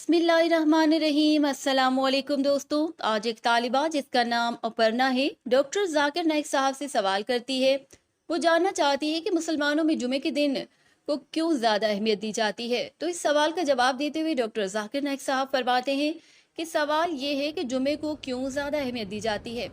बिस्मिल्लाहिर्रहमानिर्रहीम। अस्सलामुअलैकुम दोस्तों। आज एक तालिबा जिसका नाम अपर्णा है, डॉक्टर जाकिर नाइक साहब से सवाल करती है। वो जानना चाहती है कि मुसलमानों में जुमे के दिन को क्यों ज़्यादा अहमियत दी जाती है। तो इस सवाल का जवाब देते हुए डॉक्टर जाकिर नाइक साहब फरमाते हैं कि सवाल ये है कि जुमे को क्यों ज़्यादा अहमियत दी जाती है।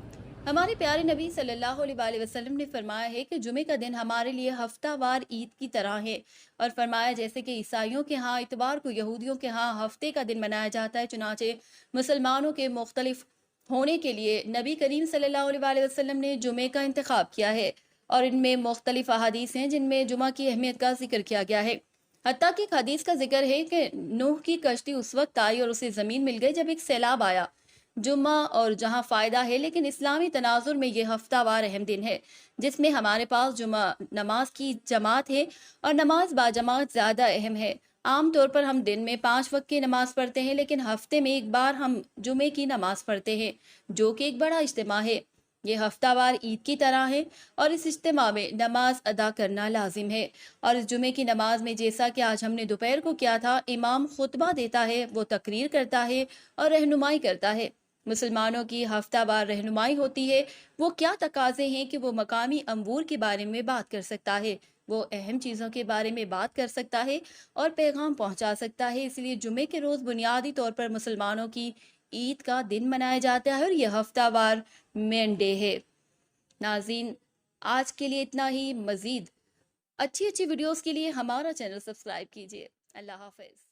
हमारे प्यारे नबी सल्लल्लाहु अलैहि वसल्लम ने फरमाया है कि जुमे का दिन हमारे लिए हफ्तावार ईद की तरह है, और फरमाया जैसे कि ईसाइयों के यहाँ इतवार को यहूदियों के यहाँ हफ्ते का दिन मनाया जाता है, चुनाचे मुसलमानों के मुख्तलिफ होने के लिए नबी करीम सल्लल्लाहु अलैहि वसल्लम ने जुमे का इंतखाब किया है। और इनमें मुख्तलिफ अहादीस हैं जिनमें जुमा की अहमियत का जिक्र किया गया है। हत्ता कि एक हदीस का जिक्र है कि नूह की कश्ती उस वक्त आई और उसे ज़मीन मिल गई जब एक सैलाब आया। जुम्मा और जहाँ फ़ायदा है, लेकिन इस्लामी तनाजुर में ये हफ्तावार अहम दिन है जिसमें हमारे पास जुम्मा नमाज की जमात है, और नमाज बाजमात ज़्यादा अहम है। आम तौर पर हम दिन में 5 वक्त की नमाज पढ़ते हैं, लेकिन हफ्ते में एक बार हम जुमे की नमाज पढ़ते हैं, जो कि एक बड़ा इज्तिमा है। ये हफ्तावार ईद की तरह है और इस इज्तिमा में नमाज अदा करना लाजिम है। और इस जुमे की नमाज में, जैसा कि आज हमने दोपहर को किया था, इमाम खुतबा देता है, वो तकरीर करता है और रहनुमाई करता है। मुसलमानों की हफ्तावार रहनुमाई होती है। वो क्या तकाजे हैं कि वो मकामी अमूर के बारे में बात कर सकता है, वो अहम चीज़ों के बारे में बात कर सकता है और पैगाम पहुंचा सकता है। इसलिए जुमे के रोज़ बुनियादी तौर पर मुसलमानों की ईद का दिन मनाया जाता है और यह हफ्तावार मेन डे है। नाज़रीन, आज के लिए इतना ही। मज़ीद अच्छी अच्छी वीडियोस के लिए हमारा चैनल सब्सक्राइब कीजिए। अल्लाह हाफ़िज़।